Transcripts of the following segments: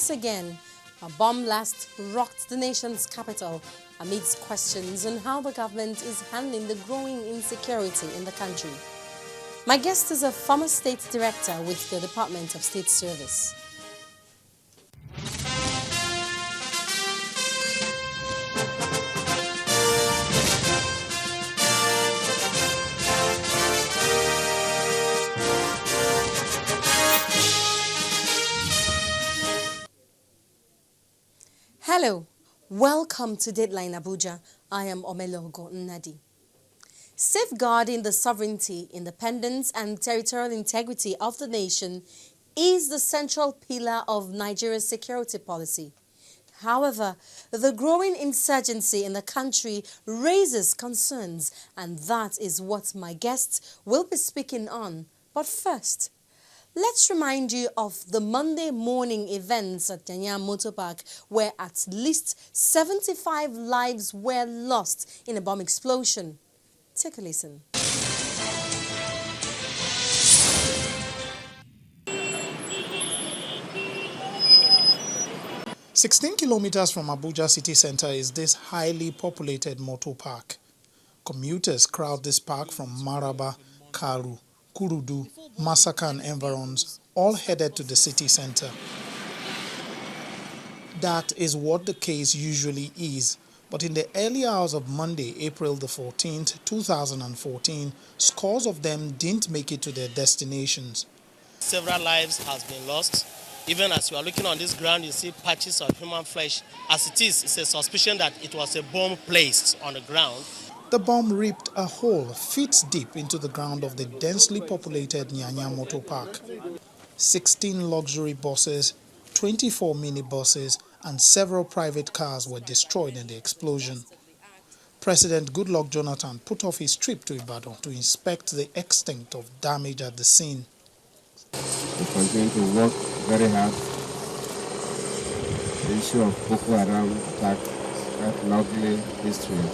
Once again, a bomb blast rocked the nation's capital amidst questions on how the government is handling the growing insecurity in the country. My guest is a former state director with the Department of State Service. Hello, welcome to Dateline Abuja. I am Omelogo Nnadi. Safeguarding the sovereignty, independence and territorial integrity of the nation is the central pillar of Nigeria's security policy. However, the growing insurgency in the country raises concerns, and that is what my guests will be speaking on. But first, let's remind you of the Monday morning events at Nigerian Motor Park, where at least 75 lives were lost in a bomb explosion. Take a listen. "16 kilometers from Abuja city center is this highly populated motor park. Commuters crowd this park from Maraba, Karu, Kurudu, Masaka and environs, all headed to the city center. That is what the case usually is, but in the early hours of Monday, April the 14th, 2014, scores of them didn't make it to their destinations. Several lives has been lost. Even as you are looking on this ground, you see patches of human flesh. As it is, it's a suspicion that it was a bomb placed on the ground. The bomb ripped a hole feet deep into the ground of the densely populated Nyanya Motor Park. 16 luxury buses, 24 minibuses, and several private cars were destroyed in the explosion. President Goodluck Jonathan put off his trip to Ibadan to inspect the extent of damage at the scene. We continue to work very hard. The issue of Boko Haram attack has lovely history.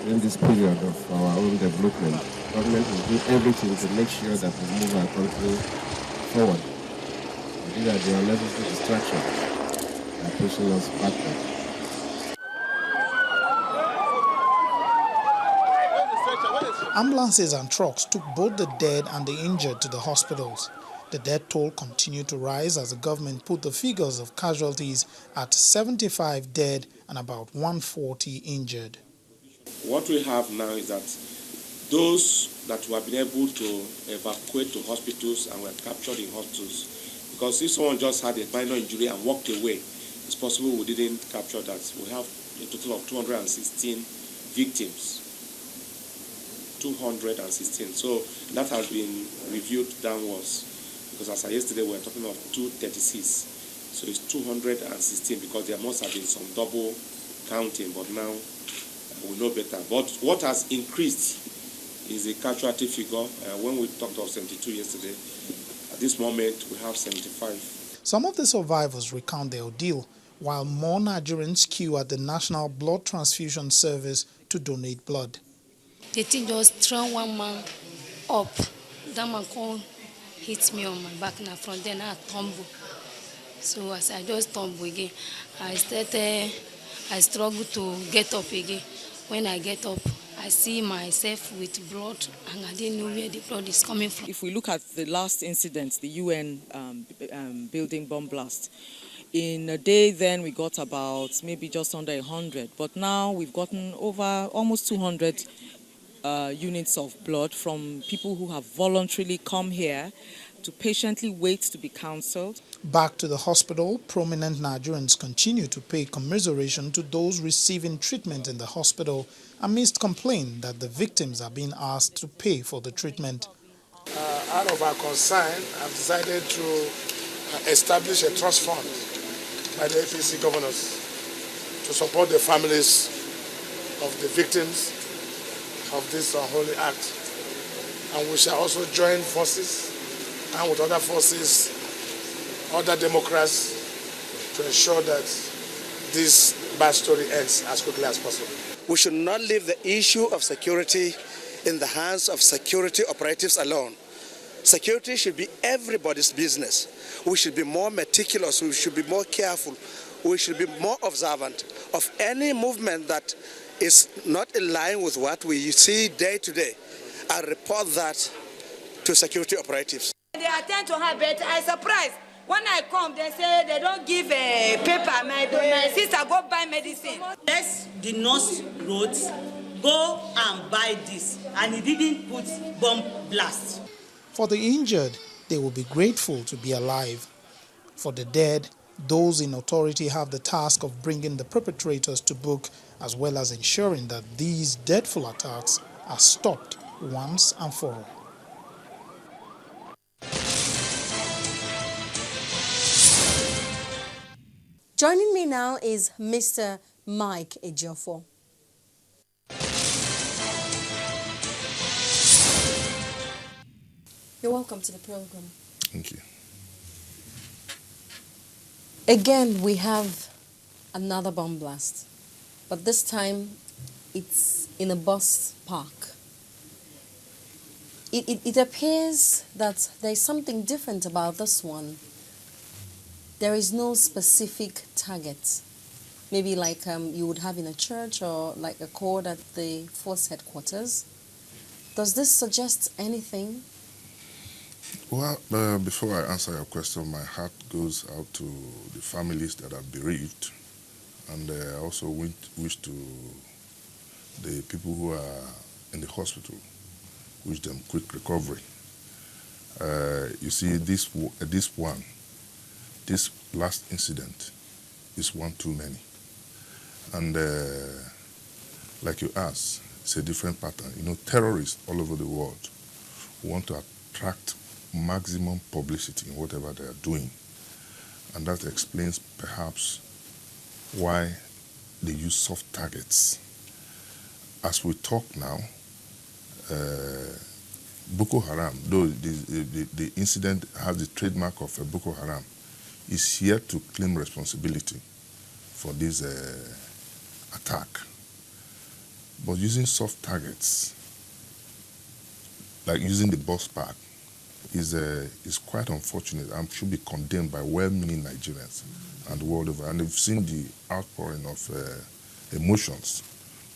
In this period of our own development, government will do everything to make sure that we move our country forward. These are the unnecessary distractions that are pushing us backward. Ambulances and trucks took both the dead and the injured to the hospitals. The death toll continued to rise as the government put the figures of casualties at 75 dead and about 140 injured. What we have now is that those that we have been able to evacuate to hospitals and were captured in hospitals, because if someone just had a minor injury and walked away, it's possible we didn't capture that. We have a total of 216 victims. 216. So that has been reviewed downwards, because as of yesterday we were talking of 236. So it's 216 because there must have been some double counting, but now we know better. But what has increased is the casualty figure. When we talked of 72 yesterday, at this moment we have 75. Some of the survivors recount their ordeal, while more Nigerians queue at the National Blood Transfusion Service to donate blood. The thing just throw one man up. That man come hit me on my back and from then I tumble. So as I just tumble again, I struggle to get up again. When I get up, I see myself with blood and I didn't know where the blood is coming from. If we look at the last incident, the UN building bomb blast, in a day then we got about maybe just under 100, but now we've gotten over almost 200 units of blood from people who have voluntarily come here to patiently wait to be counseled. Back to the hospital, prominent Nigerians continue to pay commiseration to those receiving treatment in the hospital amidst complaint that the victims are being asked to pay for the treatment. Out of our concern, I've decided to establish a trust fund by the APC governors to support the families of the victims of this unholy act. And we shall also join forces and with other forces, other Democrats, to ensure that this bad story ends as quickly as possible. We should not leave the issue of security in the hands of security operatives alone. Security should be everybody's business. We should be more meticulous, we should be more careful, we should be more observant of any movement that is not in line with what we see day to day, and report that to security operatives. They attend to her, but I'm surprised. When I come, they say they don't give a paper. My sister go buy medicine. Yes, the nurse wrote, go and buy this, and he didn't put bomb blast. For the injured, they will be grateful to be alive. For the dead, those in authority have the task of bringing the perpetrators to book, as well as ensuring that these dreadful attacks are stopped once and for all. Joining me now is Mr. Mike Ejiofor. You're welcome to the program. Thank you. Again, we have another bomb blast, but this time it's in a bus park. It appears that there's something different about this one. There is no specific target, maybe like you would have in a church or like a court at the force headquarters. Does this suggest anything? Well, before I answer your question, my heart goes out to the families that are bereaved, and I also wish to the people who are in the hospital, wish them quick recovery. You see, this last incident is one too many. And like you asked, it's a different pattern. You know, terrorists all over the world want to attract maximum publicity in whatever they are doing. And that explains perhaps why they use soft targets. As we talk now, Boko Haram, though the incident has the trademark of Boko Haram, is here to claim responsibility for this attack. But using soft targets, like using the bus park, is quite unfortunate and should be condemned by well-meaning Nigerians and the world over. And they've seen the outpouring of emotions,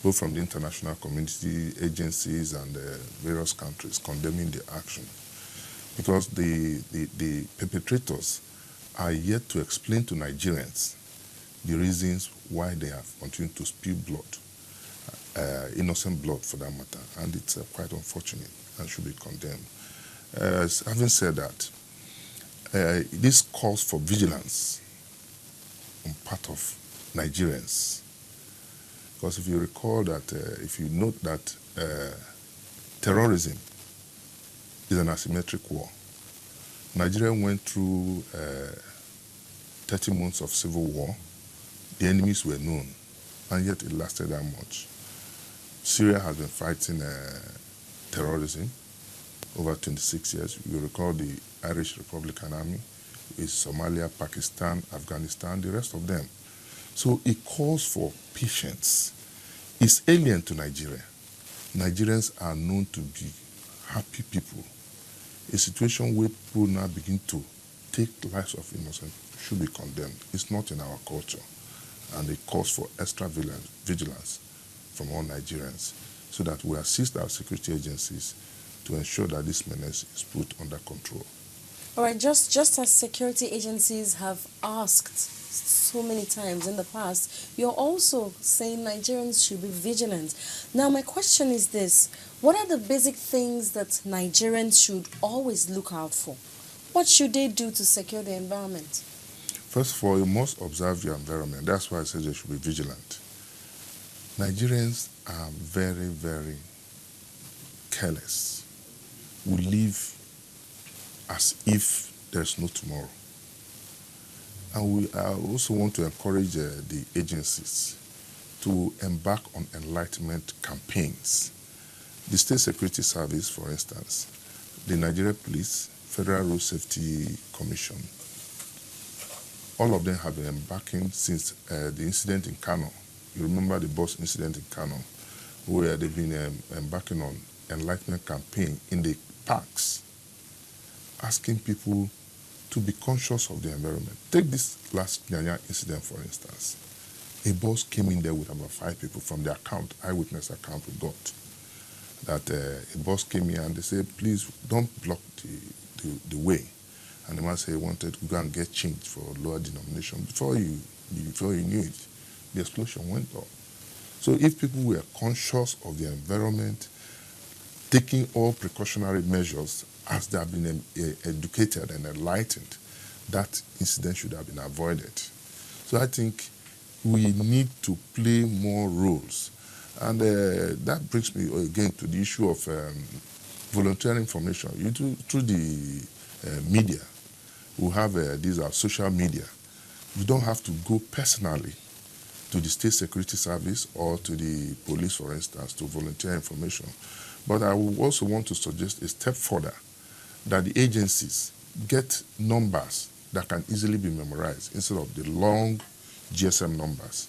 both from the international community, agencies, and various countries condemning the action. Because the perpetrators are yet to explain to Nigerians the reasons why they have continued to spill blood, innocent blood for that matter, and it's quite unfortunate and should be condemned. Having said that, this calls for vigilance on part of Nigerians, because if you recall that, if you note that terrorism is an asymmetric war. Nigeria went through 30 months of civil war. The enemies were known, and yet it lasted that much. Syria has been fighting terrorism over 26 years. You recall the Irish Republican Army, is Somalia, Pakistan, Afghanistan, the rest of them. So it calls for patience. It's alien to Nigeria. Nigerians are known to be happy people. A situation where people now begin to take lives of innocent should be condemned. It's not in our culture. And it calls for extra vigilance from all Nigerians so that we assist our security agencies to ensure that this menace is put under control. All right, just as security agencies have asked so many times in the past, you're also saying Nigerians should be vigilant. Now, my question is this. What are the basic things that Nigerians should always look out for? What should they do to secure the environment? First of all, you must observe your environment. That's why I said you should be vigilant. Nigerians are very, very careless. We live as if there's no tomorrow. And we also want to encourage the agencies to embark on enlightenment campaigns. The State Security Service, for instance, the Nigeria Police, Federal Road Safety Commission, all of them have been embarking since the incident in Kano. You remember the bus incident in Kano, where they've been embarking on enlightenment campaign in the parks asking people to be conscious of the environment. Take this last Nyanya incident, for instance. A bus came in there with about 5 people from the account, eyewitness account we got. That a bus came here and they said, please don't block the way. And the man said he wanted to go and get change for lower denomination. Before you knew it, the explosion went off. So if people were conscious of the environment, taking all precautionary measures as they have been educated and enlightened, that incident should have been avoided. So I think we need to play more roles. And that brings me again to the issue of voluntary information. Through the media, we have these are social media. You don't have to go personally to the State Security Service or to the police, for instance, to volunteer information. But I would also want to suggest a step further, that the agencies get numbers that can easily be memorized instead of the long GSM numbers.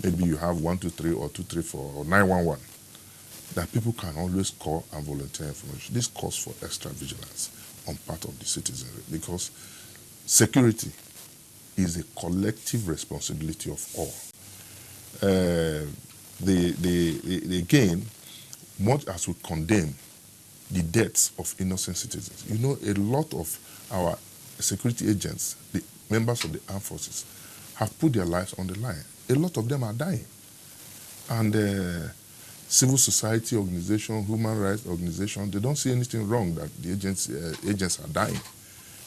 Maybe you have 123 or 234 or 911 that people can always call and volunteer information. This calls for extra vigilance on part of the citizenry, because security is a collective responsibility of all. Again, much as we condemn the deaths of innocent citizens, you know, a lot of our security agents, the members of the armed forces, have put their lives on the line. A lot of them are dying. And civil society organizations, human rights organizations, they don't see anything wrong that the agents are dying,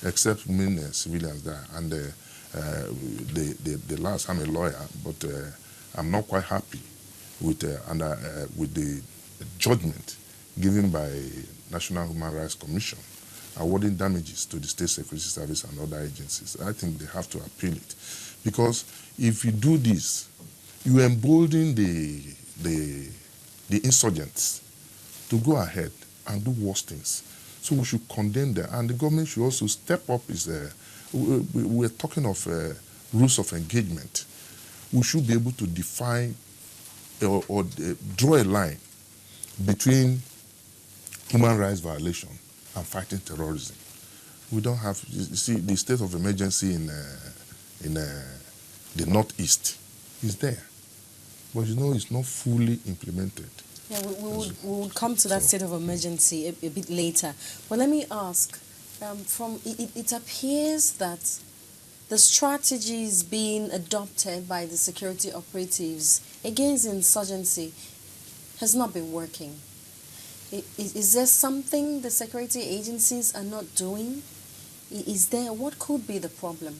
except when civilians die. And the last, I'm a lawyer, but I'm not quite happy with the judgment given by National Human Rights Commission awarding damages to the State Security Service and other agencies. I think they have to appeal it, because if you do this, you embolden the insurgents to go ahead and do worse things. So we should condemn them, and the government should also step up. We're talking of rules of engagement. We should be able to define or draw a line between human rights violation and fighting terrorism. We don't have, you see, the state of emergency in the Northeast is there, but you know, it's not fully implemented. Yeah, we will come to that state of emergency a bit later. But let me ask, it appears that the strategies being adopted by the security operatives against insurgency has not been working. Is there something the security agencies are not doing? What could be the problem?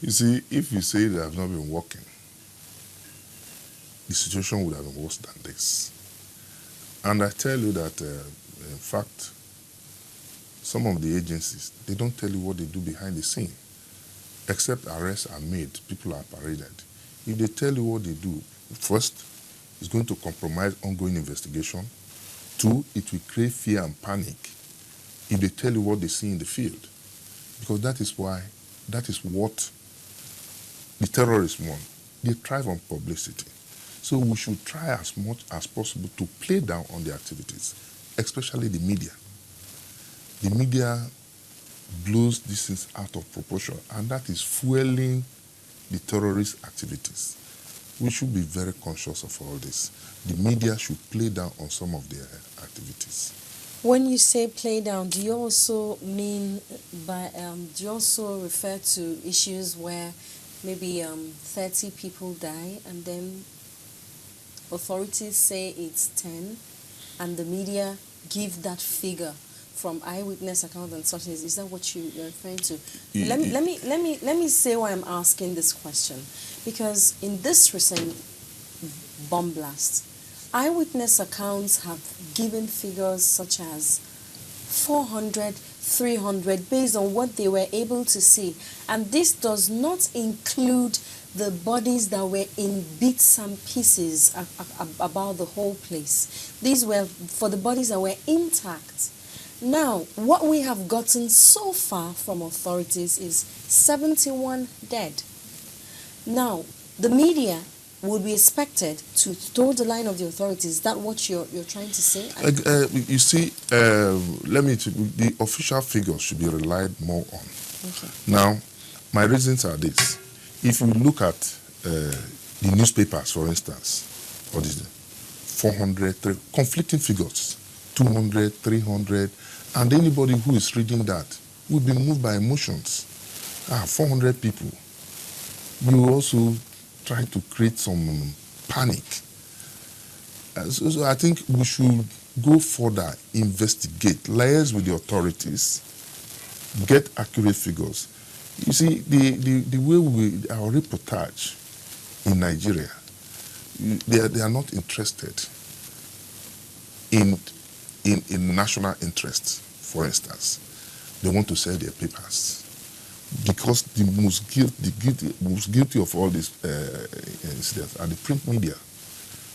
You see, if you say they have not been working, the situation would have been worse than this. And I tell you that, in fact, some of the agencies, they don't tell you what they do behind the scene. Except arrests are made, people are paraded. If they tell you what they do, first, it's going to compromise ongoing investigation. 2, it will create fear and panic if they tell you what they see in the field. Because that is what the terrorists want. They thrive on publicity. So we should try as much as possible to play down on the activities, especially the media. The media blows these things out of proportion, and that is fueling the terrorist activities. We should be very conscious of all this. The media should play down on some of their activities. When you say play down, do you also mean do you also refer to issues where maybe 30 people die and then authorities say it's 10 and the media give that figure from eyewitness account and such? Is that what you're referring to? Let me say why I'm asking this question. Because in this recent bomb blast, eyewitness accounts have given figures such as 400, 300 based on what they were able to see. And this does not include the bodies that were in bits and pieces about the whole place. These were for the bodies that were intact. Now, what we have gotten so far from authorities is 71 dead. Now, the media would be expected to toe the line of the authorities. Is that what you're trying to say? You see, the official figures should be relied more on. Okay. Now, my reasons are this. If you look at the newspapers, for instance, what is it? 400, conflicting figures, 200, 300, and anybody who is reading that will be moved by emotions. 400 people. You also try to create some panic. So I think we should go further, investigate, liaise with the authorities, get accurate figures. You see, the way our reportage in Nigeria, they are not interested in national interests, for instance. They want to sell their papers. Because the most guilty of all these incidents are the print media.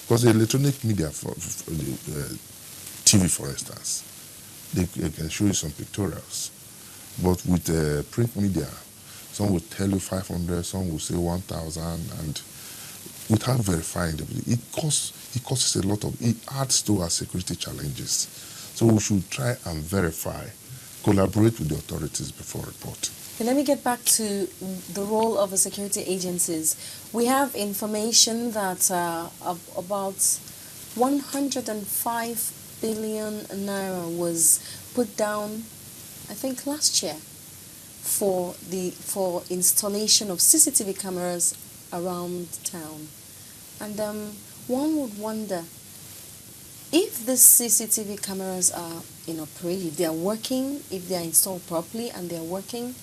Because the electronic media, for the TV, for instance, they can show you some pictorials. But with print media, some will tell you 500, some will say 1,000, and without verifying them, it causes a lot of, it adds to our security challenges. So we should try and verify, collaborate with the authorities before reporting. Let me get back to the role of the security agencies. We have information that about 105 billion naira was put down, I think last year, for installation of CCTV cameras around town. And one would wonder, if the CCTV cameras are in operation, if they are working, if they are installed properly and they are working,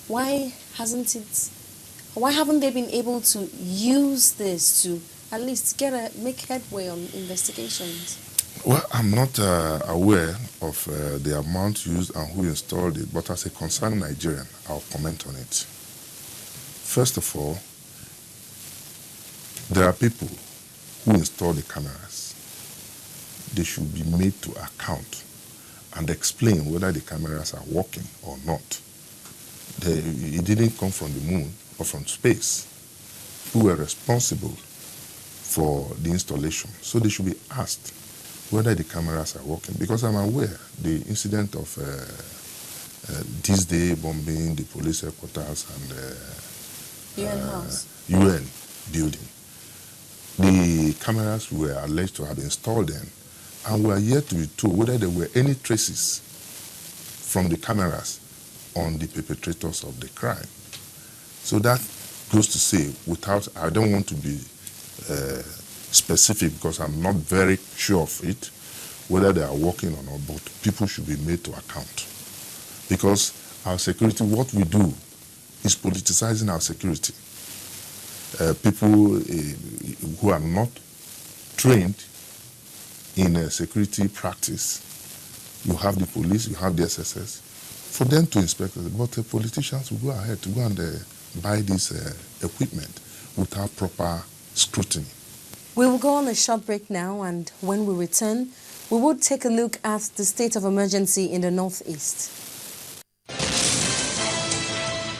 why haven't they been able to use this to at least make headway on investigations? Well, I'm not aware of the amount used and who installed it, but as a concerned Nigerian, I'll comment on it. First of all, there are people who install the cameras. They should be made to account and explain whether the cameras are working or not. It didn't come from the moon or from space. Who were responsible for the installation? So they should be asked whether the cameras are working. Because I'm aware the incident of this day bombing the police headquarters and UN building. The cameras were alleged to have installed them, and we are yet to be told whether there were any traces from the cameras on the perpetrators of the crime. So that goes to say, I don't want to be specific because I'm not very sure of it, whether they are working or not, but people should be made to account. Because our security, what we do is politicizing our security. People who are not trained in security practice, you have the police, you have the SSS, for them to inspect it. But the politicians will go ahead to go and buy this equipment without proper scrutiny. We will go on a short break now, and when we return, we will take a look at the state of emergency in the Northeast.